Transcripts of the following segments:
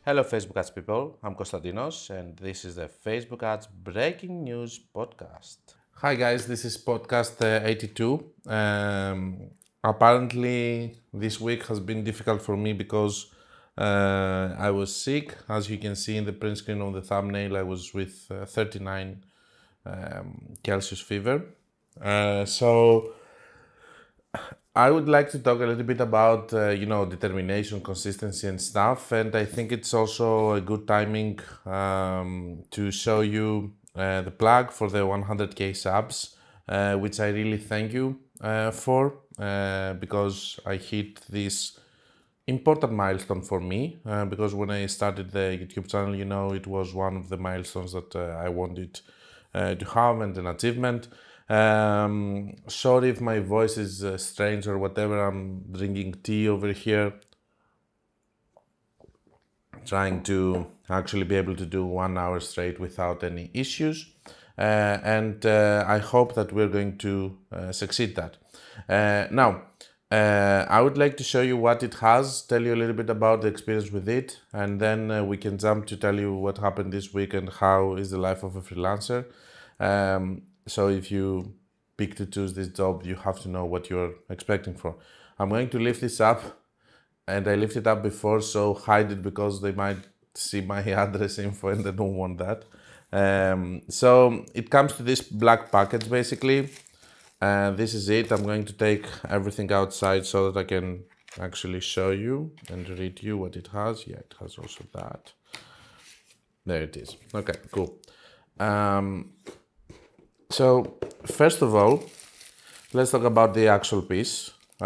Hello Facebook ads people, I'm Konstantinos and this is the Facebook ads breaking news podcast. Hi guys, this is podcast 82. Apparently this week has been difficult for me because I was sick. As you can see in the print screen on the thumbnail, I was with 39 Celsius fever. So I would like to talk a little bit about, determination, consistency and stuff. And I think it's also a good timing to show you the plug for the 100K subs, which I really thank you for, because I hit this important milestone for me, because when I started the YouTube channel, it was one of the milestones that I wanted to have and an achievement. Sorry if my voice is strange or whatever. I'm drinking tea over here, trying to actually be able to do 1 hour straight without any issues, and I hope that we're going to succeed that. Now, I would like to show you what it has, tell you a little bit about the experience with it, and then we can jump to tell you what happened this week and how is the life of a freelancer. So if you pick to choose this job, you have to know what you're expecting for. I'm going to lift this up, and I lifted up before, so hide it because they might see my address info and they don't want that. So it comes to this black package basically. This is it. I'm going to take everything outside so that I can actually show you and read you what it has. Yeah, it has also that. There it is. Okay, cool. So first of all, let's talk about the actual piece. It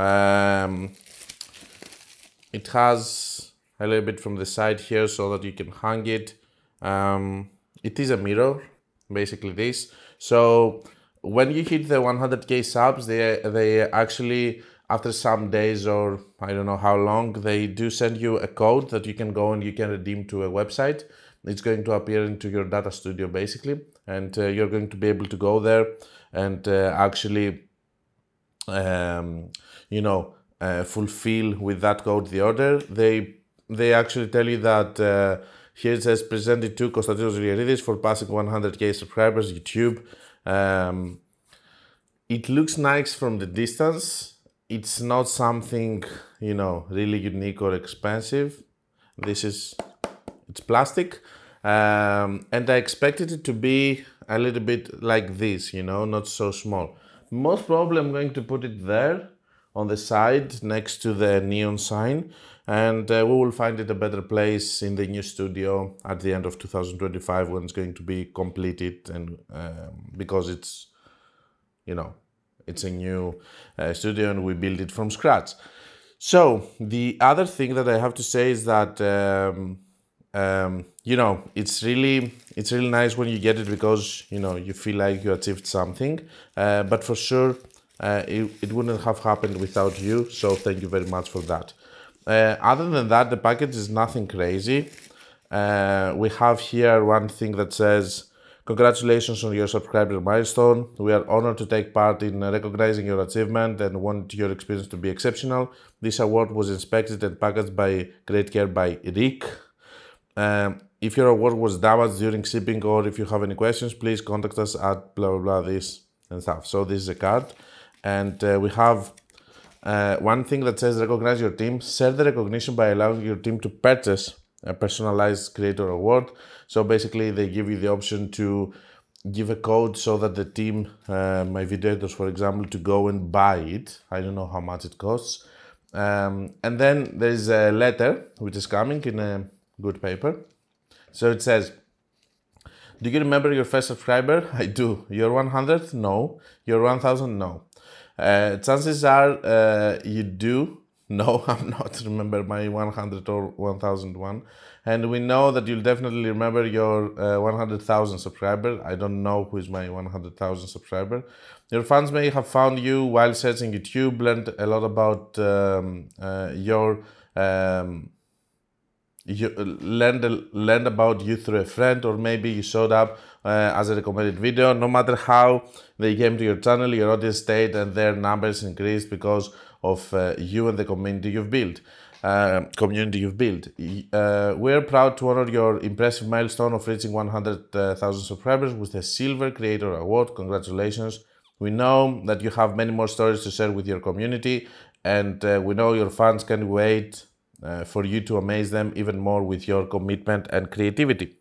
has a little bit from the side here so that you can hang it. It is a mirror, basically this. So when you hit the 100K subs, they actually, after some days or I don't know how long, they do send you a code that you can go and you can redeem to a website. It's going to appear into your data studio basically, and you're going to be able to go there and actually, fulfill with that code the order. They actually tell you that here it says presented to Konstantinos Riaridis for passing 100K subscribers YouTube. It looks nice from the distance. It's not something, really unique or expensive. It's plastic. And I expected it to be a little bit like this, not so small. Most probably I'm going to put it there on the side next to the neon sign, and we will find it a better place in the new studio at the end of 2025 when it's going to be completed, and because it's a new studio and we build it from scratch. So the other thing that I have to say is that it's really nice when you get it, because you feel like you achieved something, but for sure it wouldn't have happened without you, so thank you very much for that. Other than that, the package is nothing crazy. We have here one thing that says, congratulations on your subscriber milestone. We are honored to take part in recognizing your achievement and want your experience to be exceptional. This award was inspected and packaged by great care by Rick. If your award was damaged during shipping, or if you have any questions, please contact us at blah blah blah this and stuff. So this is a card, and we have one thing that says recognize your team. Share the recognition by allowing your team to purchase a personalized creator award. So basically they give you the option to give a code so that the team, my video editors for example, to go and buy it. I don't know how much it costs. And then there's a letter which is coming in a good paper. So it says, do you remember your first subscriber? I do. Your 100th? No. Your 1000? No. Chances are you do. No, I'm not remember my 100 or 1001. And we know that you'll definitely remember your 100,000 subscriber. I don't know who is my 100,000 subscriber. Your fans may have found you while searching YouTube, learned a lot about you learned about you through a friend, or maybe you showed up as a recommended video. No matter how they came to your channel, your audience stayed and their numbers increased because of you and the community you've built. community you've built. We're proud to honor your impressive milestone of reaching 100,000 subscribers with a Silver Creator Award. Congratulations. We know that you have many more stories to share with your community, and we know your fans can wait for you to amaze them even more with your commitment and creativity.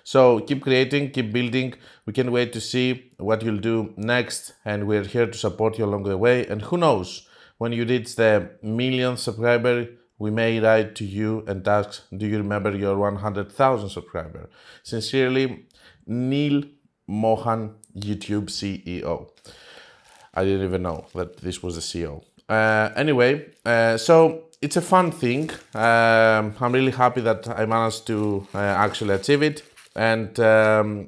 So keep creating, keep building. We can't wait to see what you'll do next, and we're here to support you along the way. And who knows, when you reach the millionth subscriber, we may write to you and ask, do you remember your 100,000 subscriber? Sincerely, Neil Mohan, YouTube CEO. I didn't even know that this was the CEO. Anyway, so it's a fun thing. I'm really happy that I managed to actually achieve it. And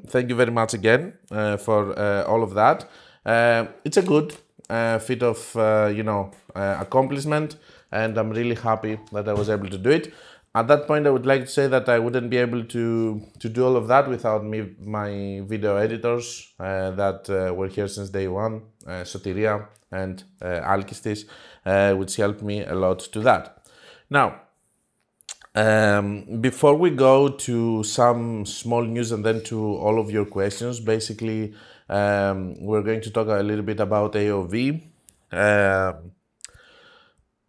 thank you very much again for all of that. It's a good feat of, accomplishment. And I'm really happy that I was able to do it. At that point, I would like to say that I wouldn't be able to do all of that without my video editors that were here since day one, Sotiria and Alkistis, which helped me a lot to that. Now, before we go to some small news and then to all of your questions, basically, we're going to talk a little bit about AOV.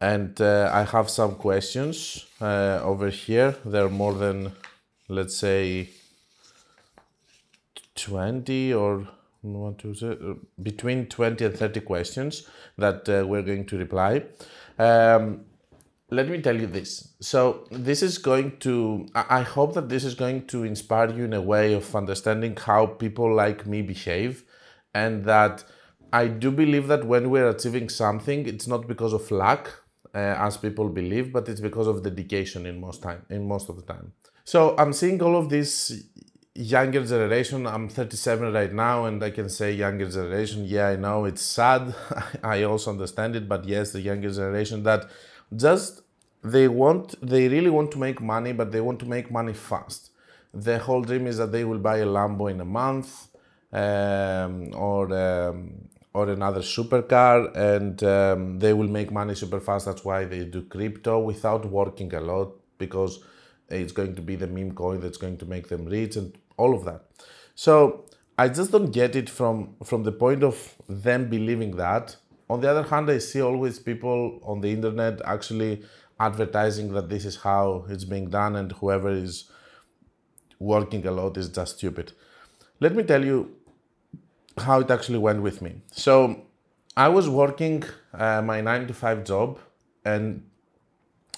And I have some questions over here. There are more than, let's say, 20 or between 20 and 30 questions that we're going to reply. Let me tell you this. So this is going to, I hope that this is going to inspire you in a way of understanding how people like me behave, and that I do believe that when we're achieving something, it's not because of luck, as people believe, but it's because of dedication in most of the time. So I'm seeing all of this younger generation. I'm 37 right now, and I can say younger generation. Yeah, I know it's sad. I also understand it, but yes, the younger generation that just they really want to make money, but they want to make money fast. The whole dream is that they will buy a Lambo in a month, or another supercar, and they will make money super fast. That's why they do crypto without working a lot, because it's going to be the meme coin that's going to make them rich and all of that. So I just don't get it from the point of them believing that. On the other hand, I see always people on the internet actually advertising that this is how it's being done, and whoever is working a lot is just stupid. Let me tell you how it actually went with me. So I was working my 9-to-5 job, and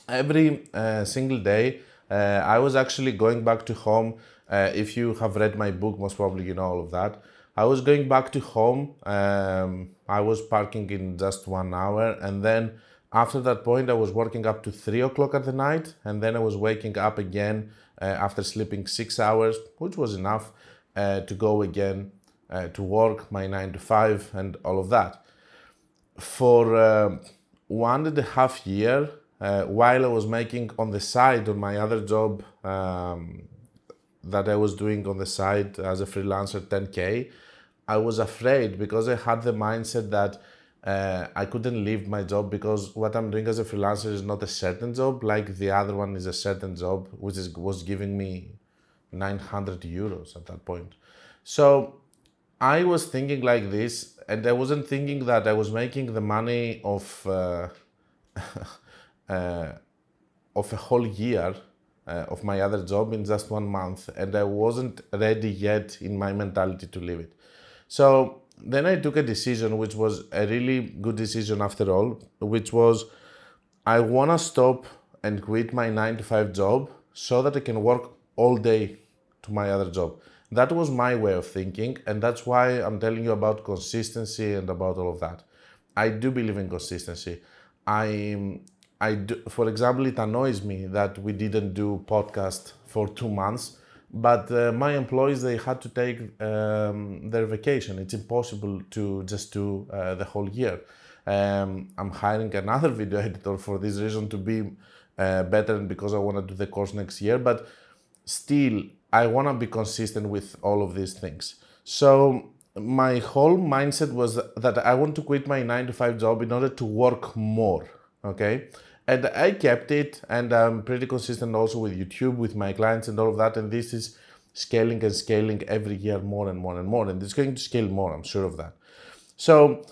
every single day I was actually going back to home. If you have read my book, most probably you know all of that. I was going back to home. I was parking in just 1 hour, and then after that point I was working up to 3 o'clock at the night, and then I was waking up again after sleeping 6 hours, which was enough to go again to work my 9-to-5 and all of that. For 1.5 years, while I was making on the side on my other job that I was doing on the side as a freelancer, 10K, I was afraid, because I had the mindset that I couldn't leave my job, because what I'm doing as a freelancer is not a certain job, like the other one is a certain job, which was giving me 900 euros at that point. So I was thinking like this, and I wasn't thinking that I was making the money of a whole year of my other job in just 1 month, and I wasn't ready yet in my mentality to leave it. So then I took a decision, which was a really good decision after all, which was I want to stop and quit my 9-to-5 job so that I can work all day to my other job. That was my way of thinking, and that's why I'm telling you about consistency and about all of that. I do believe in consistency. I do, for example, it annoys me that we didn't do podcast for 2 months, but my employees, they had to take their vacation. It's impossible to just do the whole year. I'm hiring another video editor for this reason, to be better, and because I want to do the course next year, but still, I want to be consistent with all of these things. So my whole mindset was that I want to quit my 9-to-5 job in order to work more, okay? And I kept it, and I'm pretty consistent also with YouTube, with my clients and all of that. And this is scaling and scaling every year more and more and more. And it's going to scale more, I'm sure of that. So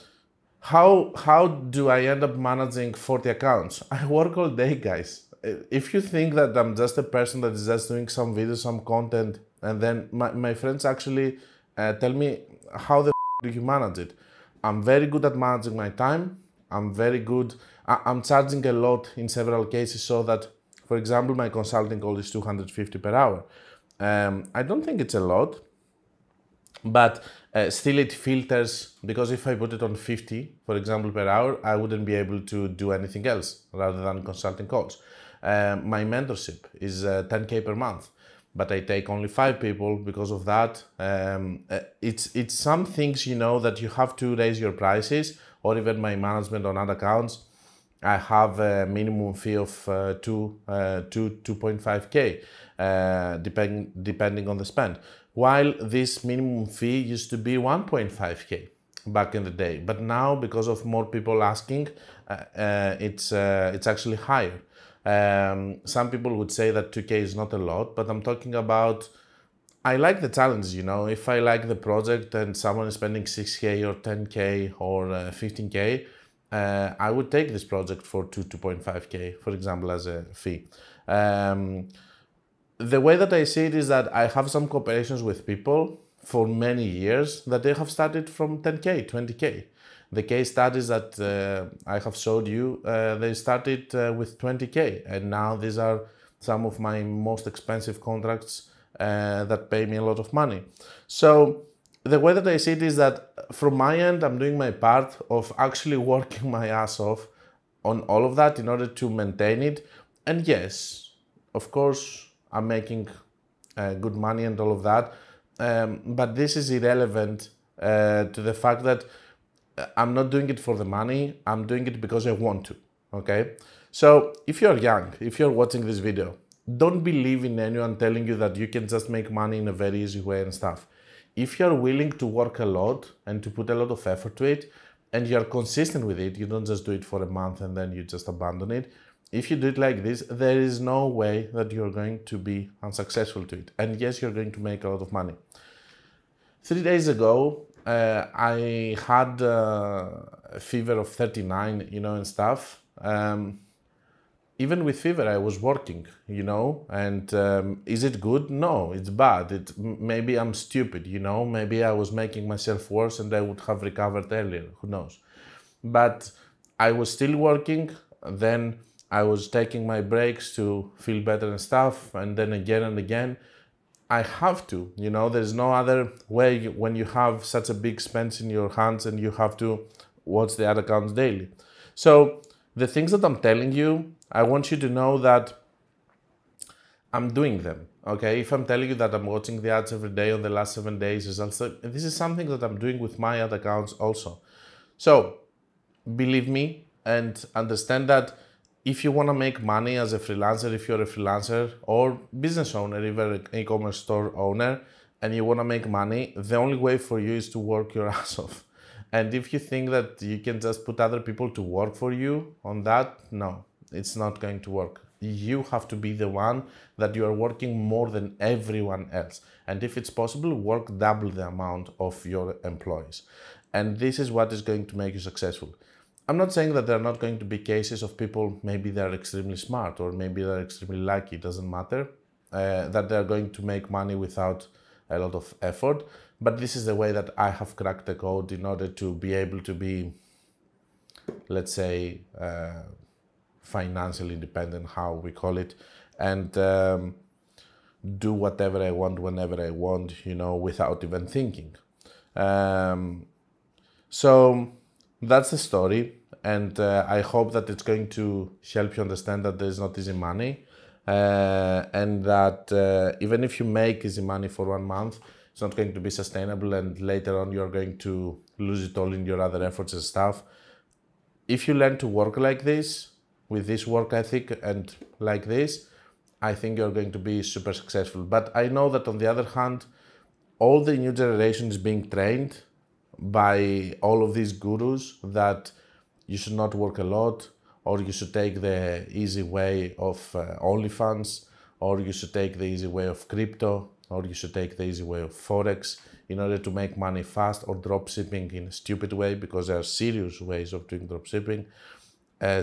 how do I end up managing 40 accounts? I work all day, guys. If you think that I'm just a person that is just doing some videos, some content, and then my friends actually tell me, how the do you manage it? I'm very good at managing my time. I'm very good. I'm charging a lot in several cases, so that, for example, my consulting call is 250 per hour. I don't think it's a lot, but still it filters, because if I put it on 50, for example, per hour, I wouldn't be able to do anything else rather than consulting calls. My mentorship is 10K per month, but I take only 5 people because of that. It's some things, you know, that you have to raise your prices, or even my management on other accounts. I have a minimum fee of 2.5K, depending on the spend. While this minimum fee used to be 1.5K back in the day, but now, because of more people asking, it's actually higher. Some people would say that 2K is not a lot, but I'm talking about, I like the challenge, you know. If I like the project and someone is spending 6K or 10K or 15K, I would take this project for 2.5K, for example, as a fee. The way that I see it is that I have some cooperations with people for many years that they have started from 10K, 20K. The case studies that I have showed you, they started with 20K, and now these are some of my most expensive contracts that pay me a lot of money. So the way that I see it is that from my end, I'm doing my part of actually working my ass off on all of that in order to maintain it. And yes, of course, I'm making good money and all of that. But this is irrelevant to the fact that I'm not doing it for the money. I'm doing it because I want to, okay? So if you're young, if you're watching this video, don't believe in anyone telling you that you can just make money in a very easy way and stuff. If you're willing to work a lot and to put a lot of effort to it, and you're consistent with it, you don't just do it for a month and then you just abandon it. If you do it like this, there is no way that you're going to be unsuccessful to it. And yes, you're going to make a lot of money. 3 days ago, I had a fever of 39, you know, and stuff. Even with fever, I was working, you know, and is it good? No, it's bad. Maybe I'm stupid, you know, maybe I was making myself worse and I would have recovered earlier, who knows. But I was still working, then I was taking my breaks to feel better and stuff, and then again and again. I have to, you know, there's no other way when you have such a big spend in your hands and you have to watch the ad accounts daily. So the things that I'm telling you, I want you to know that I'm doing them, okay? If I'm telling you that I'm watching the ads every day on the last 7 days, this is something that I'm doing with my ad accounts also. So believe me and understand that if you want to make money as a freelancer, if you're a freelancer or business owner, even an e-commerce store owner, and you want to make money, the only way for you is to work your ass off. And if you think that you can just put other people to work for you on that, no, it's not going to work. You have to be the one that you are working more than everyone else. And if it's possible, work double the amount of your employees. And this is what is going to make you successful. I'm not saying that there are not going to be cases of people, maybe they're extremely smart or maybe they're extremely lucky, it doesn't matter, that they're going to make money without a lot of effort. But this is the way that I have cracked the code in order to be able to be, let's say, financially independent, how we call it, and do whatever I want, whenever I want, you know, without even thinking. So that's the story, and I hope that it's going to help you understand that there's not easy money, and that even if you make easy money for 1 month, it's not going to be sustainable, and later on you're going to lose it all in your other efforts and stuff. If you learn to work like this, with this work ethic and like this, I think you're going to be super successful. But I know that on the other hand, all the new generation is being trained by all of these gurus that you should not work a lot, or you should take the easy way of OnlyFans, or you should take the easy way of crypto, or you should take the easy way of Forex in order to make money fast, or drop shipping in a stupid way, because there are serious ways of doing drop shipping,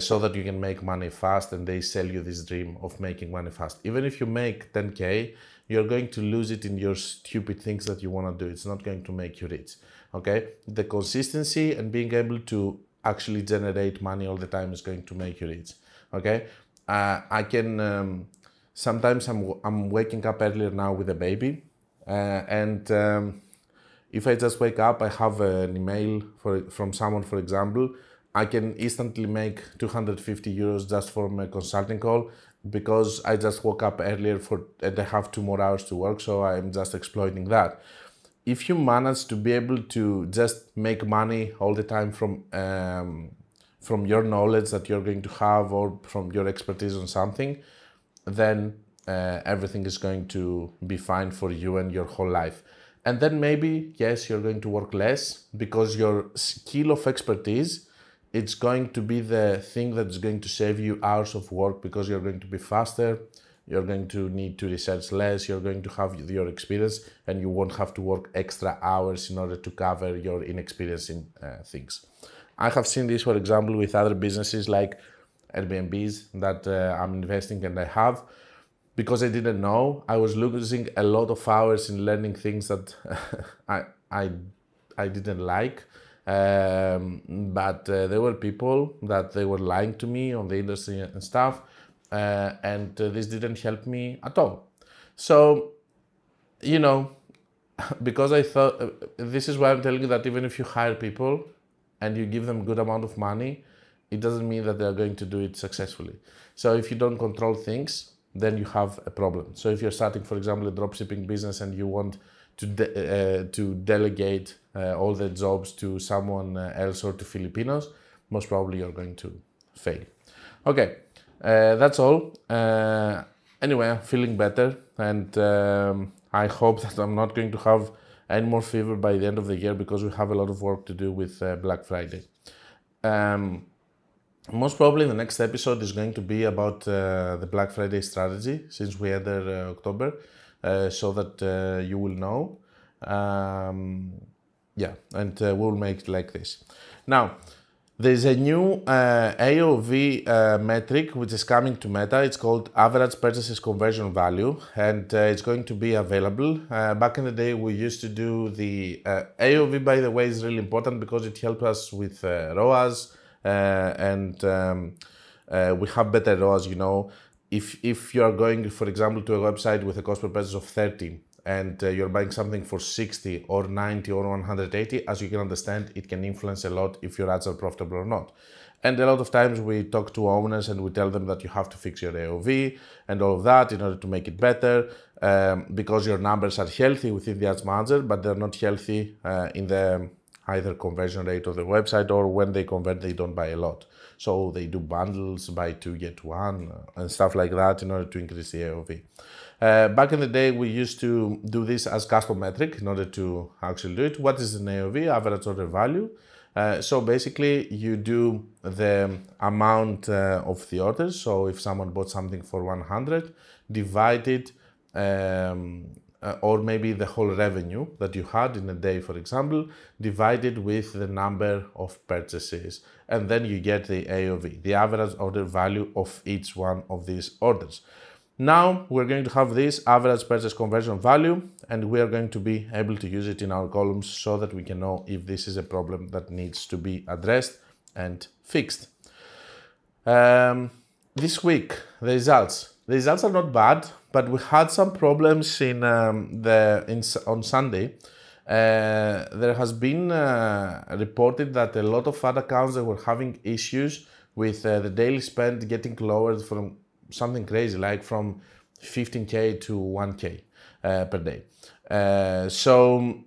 so that you can make money fast, and they sell you this dream of making money fast. Even if you make 10K, you're going to lose it in your stupid things that you want to do. It's not going to make you rich, okay? The consistency and being able to actually generate money all the time is going to make you rich, okay? I can, sometimes I'm waking up earlier now with a baby, if I just wake up, I have an email from someone, for example, I can instantly make 250 euros just from a consulting call, because I just woke up earlier and I have 2 more hours to work, so I'm just exploiting that. If you manage to be able to just make money all the time from your knowledge that you're going to have, or from your expertise on something, then everything is going to be fine for you and your whole life. And then maybe, yes, you're going to work less, because your skill of expertise, it's going to be the thing that's going to save you hours of work, because you're going to be faster, you're going to need to research less, you're going to have your experience, and you won't have to work extra hours in order to cover your inexperience in things. I have seen this, for example, with other businesses like Airbnbs that I'm investing and I have. Because I didn't know, I was losing a lot of hours in learning things that I didn't like. But there were people that they were lying to me on the industry and stuff, and this didn't help me at all. So, you know, because I thought, this is why I'm telling you that even if you hire people and you give them good amount of money, it doesn't mean that they're going to do it successfully. So if you don't control things, then you have a problem. So if you're starting, for example, a dropshipping business and you want to delegate all the jobs to someone else or to Filipinos, most probably you're going to fail. Okay, that's all. Anyway, I'm feeling better, and I hope that I'm not going to have any more fever by the end of the year, because we have a lot of work to do with Black Friday. Most probably the next episode is going to be about the Black Friday strategy, since we enter October, so that you will know. Yeah, and we'll make it like this. Now, there's a new AOV metric which is coming to Meta. It's called Average Purchases Conversion Value, and it's going to be available. Back in the day, we used to do the AOV, by the way, is really important because it helps us with ROAS, and we have better ROAS, you know. If you are going, for example, to a website with a cost per purchase of 30 and you're buying something for 60 or 90 or 180, as you can understand, it can influence a lot if your ads are profitable or not. And a lot of times we talk to owners and we tell them that you have to fix your AOV and all of that in order to make it better, because your numbers are healthy within the ads manager, but they're not healthy in the either conversion rate of the website, or when they convert, they don't buy a lot. So they do bundles, buy 2, get 1, and stuff like that in order to increase the AOV. Back in the day, we used to do this as custom metric in order to actually do it. What is an AOV, average order value? So basically, you do the amount of the orders. So if someone bought something for 100, divided, or maybe the whole revenue that you had in a day, for example, divided with the number of purchases. And then you get the AOV, the average order value of each one of these orders. Now we're going to have this average purchase conversion value, and we are going to be able to use it in our columns so that we can know if this is a problem that needs to be addressed and fixed. This week, the results. The results are not bad, but we had some problems on Sunday. There has been reported that a lot of ad accounts that were having issues with the daily spend getting lowered from something crazy, like from 15K to 1K per day. So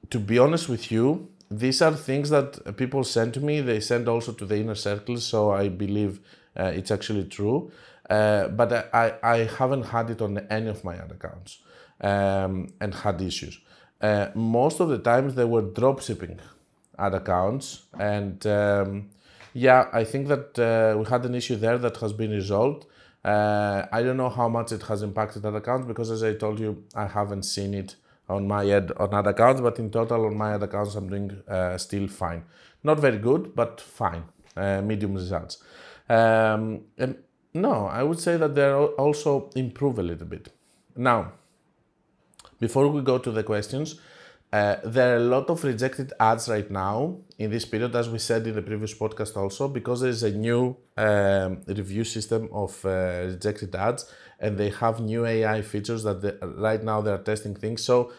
to be honest with you, these are things that people send to me. They send also to the inner circles, so I believe it's actually true. But I haven't had it on any of my ad accounts and had issues. Most of the times they were dropshipping ad accounts, and Yeah, I think that we had an issue there that has been resolved. I don't know how much it has impacted other accounts because, as I told you, I haven't seen it on my ad on other accounts, but in total on my other accounts I'm doing still fine. Not very good, but fine. Medium results. And no, I would say that they're also improve a little bit. Now, before we go to the questions, there are a lot of rejected ads right now in this period, as we said in the previous podcast also, because there is a new review system of rejected ads, and they have new AI features that right now they are testing things. So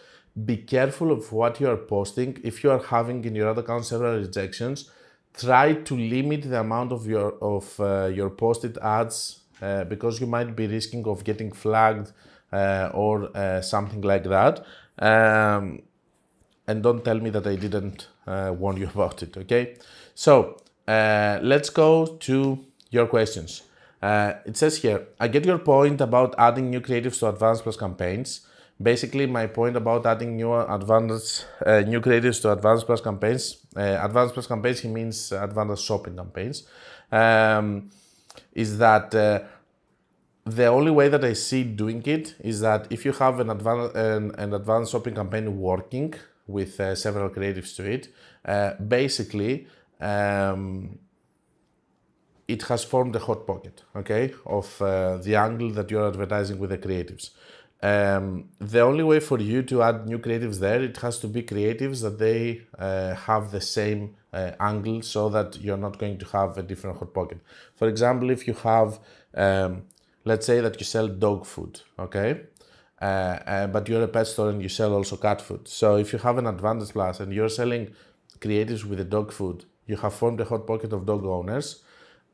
be careful of what you are posting. If you are having in your other account several rejections, try to limit the amount of your posted ads because you might be risking of getting flagged or something like that. And don't tell me that I didn't warn you about it, okay? So let's go to your questions. It says here, I get your point about adding new creatives to Advanced Plus campaigns. Basically, my point about adding new creatives to Advanced Plus campaigns, Advanced Plus campaigns, he means Advanced Shopping campaigns, is that the only way that I see doing it is that if you have an advanced shopping campaign working with several creatives to it, basically it has formed a hot pocket, okay, of the angle that you're advertising with the creatives. The only way for you to add new creatives there, it has to be creatives that they have the same angle so that you're not going to have a different hot pocket. For example, if you have, let's say that you sell dog food, okay? But you're a pet store and you sell also cat food. So if you have an Advantage Plus and you're selling creatives with the dog food, you have formed a hot pocket of dog owners.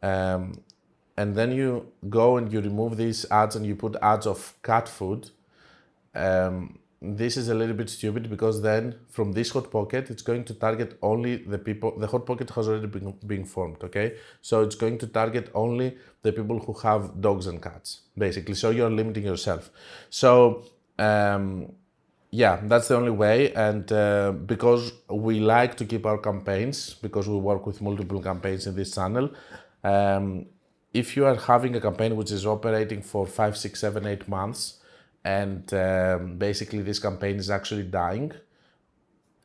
And then you go and you remove these ads and you put ads of cat food. This is a little bit stupid because then from this hot pocket, it's going to target only the people, the hot pocket has already been formed, okay? So it's going to target only the people who have dogs and cats, basically. So you're limiting yourself. So, yeah, that's the only way. And because we like to keep our campaigns, because we work with multiple campaigns in this channel, if you are having a campaign which is operating for 5, 6, 7, 8 months, and basically this campaign is actually dying,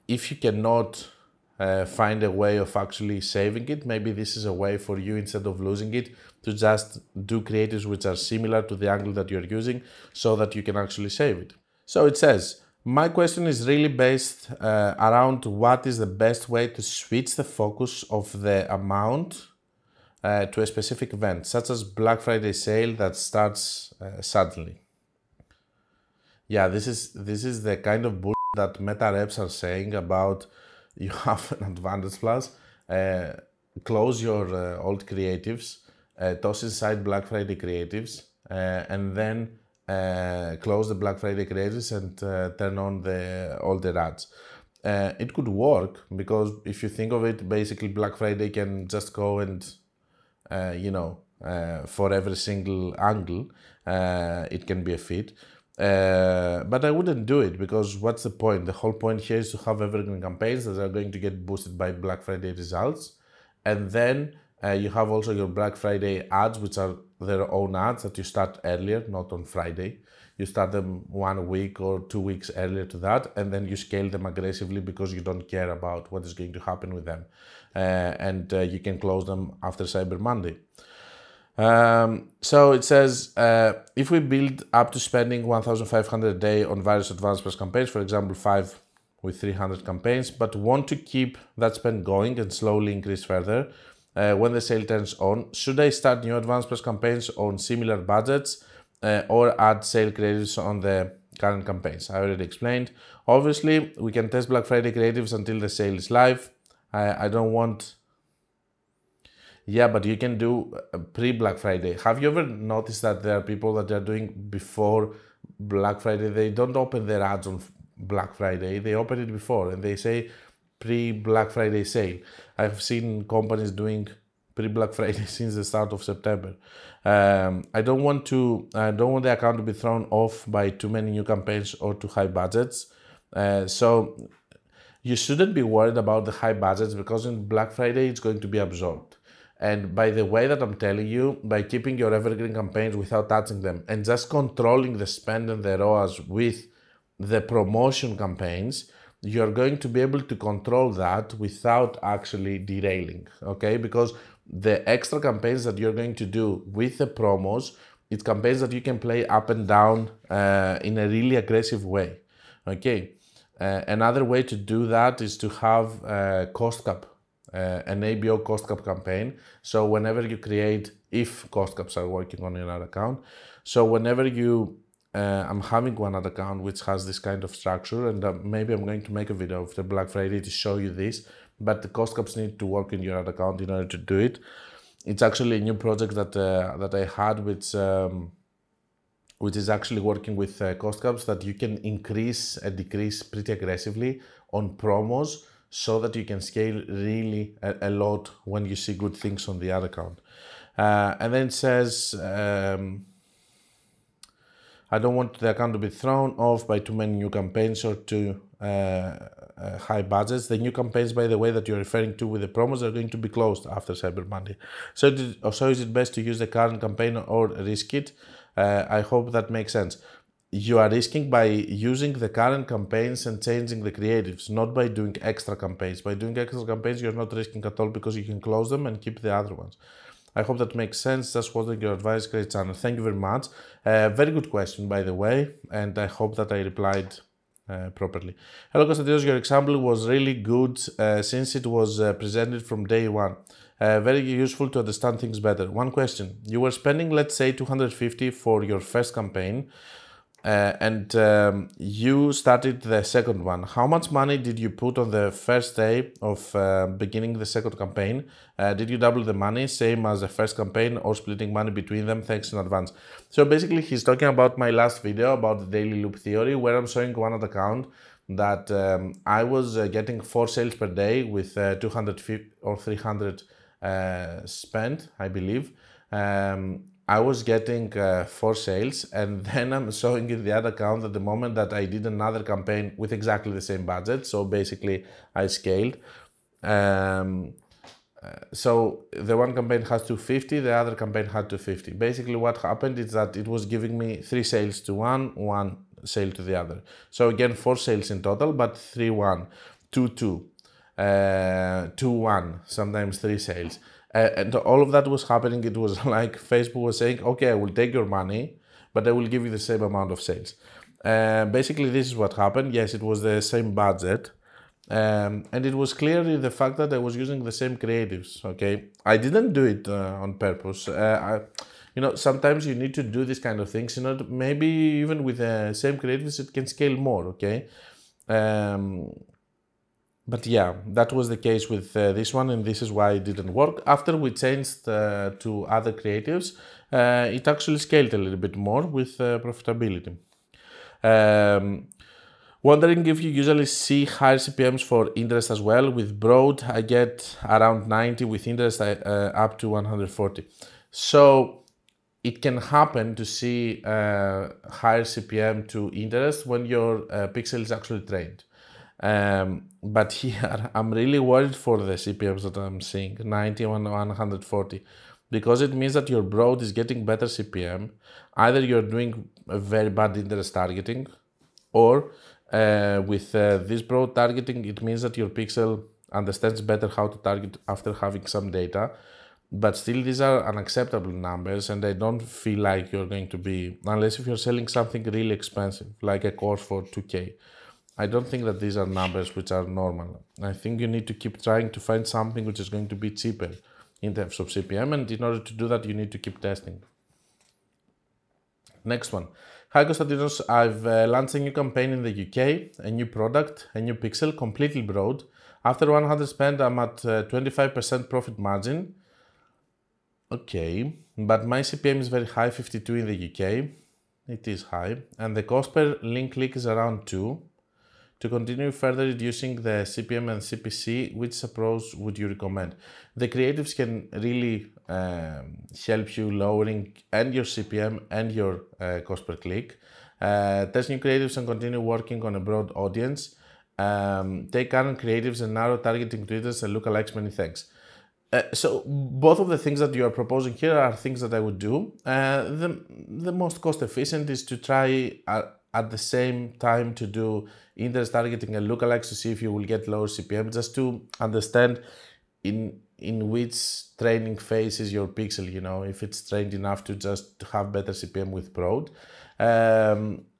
if you cannot find a way of actually saving it, maybe this is a way for you, instead of losing it, to just do creatives which are similar to the angle that you're using so that you can actually save it. So it says, my question is really based around what is the best way to switch the focus of the amount to a specific event, such as Black Friday sale that starts suddenly. Yeah, this is the kind of bull that meta reps are saying about you have an Advantage Plus, close your old creatives, toss inside Black Friday creatives, and then close the Black Friday creatives and turn on the older ads. It could work because if you think of it, basically Black Friday can just go and, for every single angle, it can be a fit. But I wouldn't do it because what's the point? The whole point here is to have evergreen campaigns that are going to get boosted by Black Friday results. And then you have also your Black Friday ads, which are their own ads that you start earlier, not on Friday. You start them 1 week or 2 weeks earlier to that, and then you scale them aggressively because you don't care about what is going to happen with them. And you can close them after Cyber Monday. So it says, if we build up to spending 1,500 a day on various Advanced Plus campaigns, for example, 5 with 300 campaigns, but want to keep that spend going and slowly increase further, when the sale turns on, should I start new Advanced Plus campaigns on similar budgets or add sale creatives on the current campaigns? I already explained. Obviously, we can test Black Friday creatives until the sale is live. I don't want... Yeah, but you can do pre-Black Friday. Have you ever noticed that there are people that are doing before Black Friday? They don't open their ads on Black Friday. They open it before and they say pre-Black Friday sale. I've seen companies doing pre-Black Friday since the start of September. I don't want the account to be thrown off by too many new campaigns or too high budgets. So you shouldn't be worried about the high budgets because in Black Friday it's going to be absorbed. And by the way that I'm telling you, by keeping your evergreen campaigns without touching them and just controlling the spend and the ROAS with the promotion campaigns, you're going to be able to control that without actually derailing, okay? Because the extra campaigns that you're going to do with the promos, it's campaigns that you can play up and down in a really aggressive way, okay? Another way to do that is to have cost cap, an ABO cost cap campaign. So whenever you create, if cost caps are working on your ad account, so whenever you, I'm having one ad account which has this kind of structure, and maybe I'm going to make a video of the Black Friday to show you this, but the cost caps need to work in your ad account in order to do it. It's actually a new project that I had, which is actually working with cost caps that you can increase and decrease pretty aggressively on promos so that you can scale really a lot when you see good things on the ad account. And then it says, I don't want the account to be thrown off by too many new campaigns or too high budgets. The new campaigns, by the way, that you're referring to with the promos are going to be closed after Cyber Monday. So is it best to use the current campaign or risk it? I hope that makes sense. You are risking by using the current campaigns and changing the creatives, not by doing extra campaigns. By doing extra campaigns, you're not risking at all because you can close them and keep the other ones. I hope that makes sense. Just wanting your advice. Great channel. Thank you very much. Very good question, by the way, and I hope that I replied properly. Hello, Konstantinos. Your example was really good since it was presented from day one. Very useful to understand things better. One question. You were spending, let's say, 250 for your first campaign, and you started the second one. How much money did you put on the first day of beginning the second campaign? Did you double the money, same as the first campaign, or splitting money between them? Thanks in advance. So basically, he's talking about my last video about the daily loop theory, where I'm showing one ad account that I was getting 4 sales per day with 250 or 300 spent, I believe. I was getting 4 sales, and then I'm showing in the ad account at the moment that I did another campaign with exactly the same budget. So basically I scaled. So the one campaign has 250, the other campaign had 250. Basically what happened is that it was giving me 3 sales to one sale to the other. So again, 4 sales in total, but 3-1, 2-2, 2-1, sometimes 3 sales. And all of that was happening. It was like Facebook was saying, okay, I will take your money, but I will give you the same amount of sales. Basically, this is what happened. Yes, it was the same budget. And it was clearly the fact that I was using the same creatives, okay? I didn't do it on purpose. You know, sometimes you need to do this kind of things, you know, maybe even with the same creatives, it can scale more, okay? But yeah, that was the case with this one, and this is why it didn't work. After we changed to other creatives, it actually scaled a little bit more with profitability. Wondering if you usually see higher CPMs for interest as well. With broad, I get around 90, with interest up to 140. So it can happen to see higher CPM to interest when your pixel is actually trained. But here I'm really worried for the CPMs that I'm seeing, 90 and 140, because it means that your broad is getting better CPM. Either you're doing a very bad interest targeting, or with this broad targeting, it means that your pixel understands better how to target after having some data. But still, these are unacceptable numbers, and I don't feel like you're going to be, unless if you're selling something really expensive, like a course for 2K. I don't think that these are numbers which are normal. I think you need to keep trying to find something which is going to be cheaper in terms of CPM, and in order to do that, you need to keep testing. Next one. Hi Konstantinos, I've launched a new campaign in the UK, a new product, a new pixel, completely broad. After 100 spend, I'm at 25% profit margin. Okay, but my CPM is very high, 52 in the UK. It is high, and the cost per link click is around 2. To continue further reducing the CPM and CPC, which approach would you recommend? The creatives can really help you lowering and your CPM and your cost per click. Test new creatives and continue working on a broad audience. Take current creatives and narrow targeting to interest and lookalikes. Many thanks. So both of the things that you are proposing here are things that I would do. The most cost efficient is to try at the same time to do interest targeting and lookalikes to see if you will get lower CPM, just to understand in which training phase is your pixel, you know, if it's trained enough to just have better CPM with broad.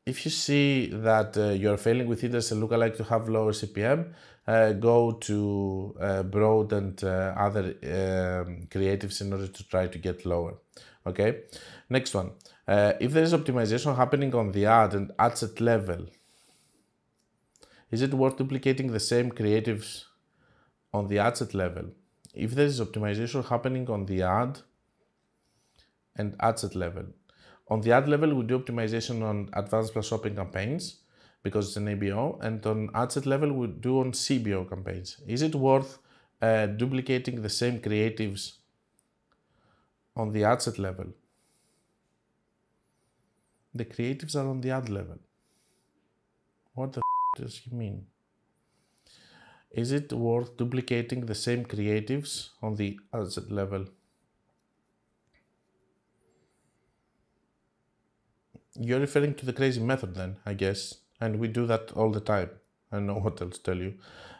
If you see that you're failing with interest and lookalike to have lower CPM, go to broad and other creatives in order to try to get lower. Okay, next one. If there is optimization happening on the ad and ad set level, is it worth duplicating the same creatives on the ad set level? If there is optimization happening on the ad and ad set level, on the ad level we do optimization on advanced plus shopping campaigns because it's an ABO, and on ad set level we do on CBO campaigns. Is it worth duplicating the same creatives on the ad set level? The creatives are on the ad level. What the does he mean? Is it worth duplicating the same creatives on the ad set level? You're referring to the crazy method then, I guess. And we do that all the time. I don't know what else to tell you.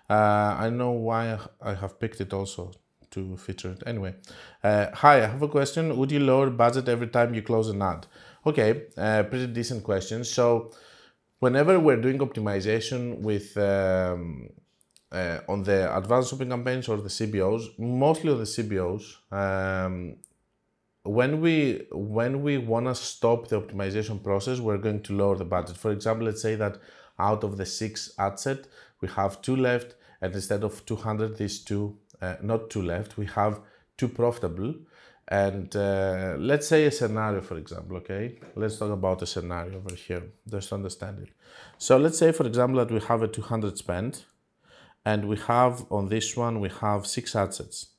I know why I have picked it also to feature it. Anyway, hi, I have a question. Would you lower budget every time you close an ad? Okay, pretty decent question. So whenever we're doing optimization with on the advanced shopping campaigns or the CBOs, mostly on the CBOs, when we want to stop the optimization process, we're going to lower the budget. For example, let's say that out of the 6 ad set, we have 2 left, and instead of 200, these two, not 2 left, we have 2 profitable. And let's say a scenario, for example, okay? Let's talk about a scenario over here, just to understand it. So let's say, for example, that we have a 200 spend, and we have, on this one, we have 6 ad sets.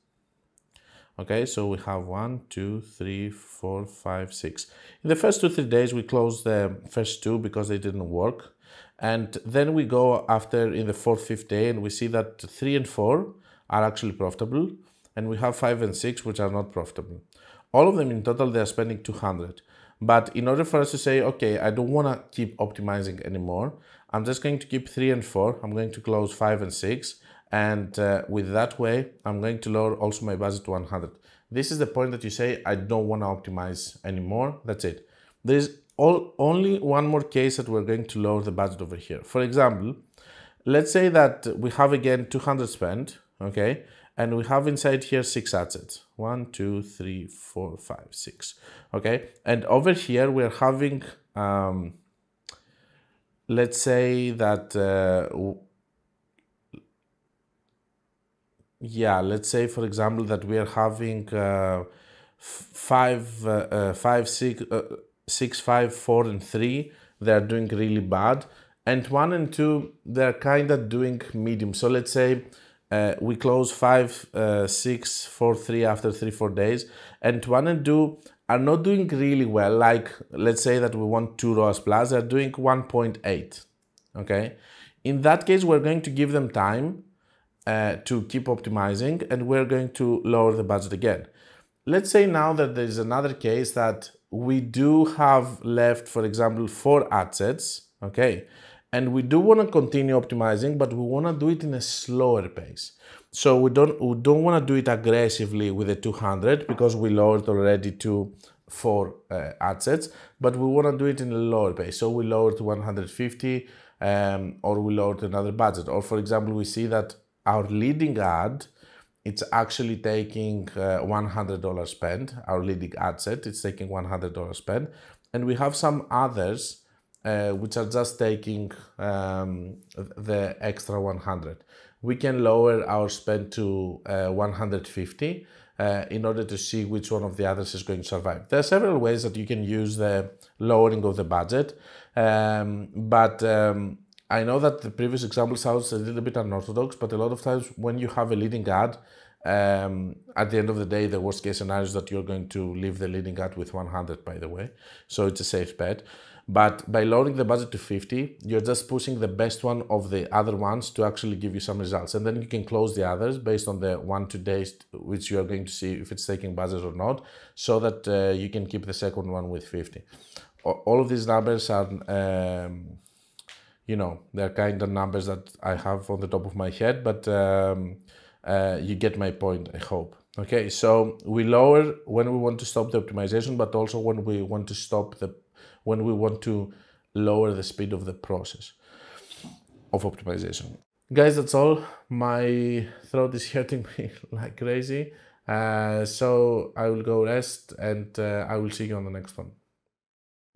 Okay, so we have 1, 2, 3, 4, 5, 6. In the first 2-3 days, we close the first 2 because they didn't work. And then we go after in the 4th, 5th day, and we see that 3 and 4 are actually profitable. And we have 5 and 6, which are not profitable. All of them in total, they are spending 200. But in order for us to say, okay, I don't want to keep optimizing anymore, I'm just going to keep 3 and 4. I'm going to close 5 and 6. And with that way, I'm going to lower also my budget to 100. This is the point that you say, I don't want to optimize anymore. That's it. There's only one more case that we're going to lower the budget over here. For example, let's say that we have again 200 spend, okay? And we have inside here 6 assets. 1, 2, 3, 4, 5, 6. Okay. And over here we're having, let's say that, let's say for example that we are having 6, 5, 4, and 3. They are doing really bad. And 1 and 2, they're kind of doing medium. So let's say we close 5, 6, 4, 3 after 3-4 days, and 1 and 2 are not doing really well. Like let's say that we want 2 ROAS plus, they're doing 1.8. Okay, in that case we're going to give them time to keep optimizing, and we're going to lower the budget again. Let's say now that there is another case that we do have left, for example, 4 ad sets, okay, and we do want to continue optimizing, but we want to do it in a slower pace. So we don't want to do it aggressively with the 200 because we lowered already to 4 ad sets, but we want to do it in a lower pace. So we lower to 150, or we lower to another budget. Or for example, we see that our leading ad, it's actually taking $100 spend. Our leading ad set, it's taking $100 spend, and we have some others which are just taking the extra 100. We can lower our spend to 150 in order to see which one of the others is going to survive. There are several ways that you can use the lowering of the budget, but I know that the previous example sounds a little bit unorthodox, but a lot of times when you have a leading ad, at the end of the day, the worst case scenario is that you're going to leave the leading ad with 100, by the way. So it's a safe bet. But by lowering the budget to 50, you're just pushing the best one of the other ones to actually give you some results. And then you can close the others based on the 1-2 days, which you are going to see if it's taking budget or not, so that you can keep the second one with 50. All of these numbers are, they're kind of numbers that I have on the top of my head, but you get my point, I hope. Okay, so we lower when we want to stop the optimization, but also when we want to lower the speed of the process of optimization. Guys, that's all. My throat is hurting me like crazy. So I will go rest, and I will see you on the next one.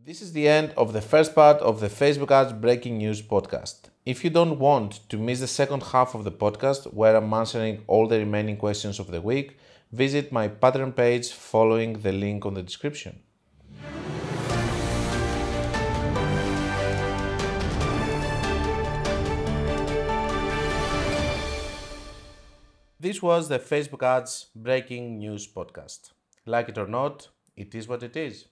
This is the end of the first part of the Facebook Ads Breaking News podcast. If you don't want to miss the second half of the podcast, where I'm answering all the remaining questions of the week, visit my Patreon page following the link on the description. This was the Facebook Ads Breaking News podcast. Like it or not, it is what it is.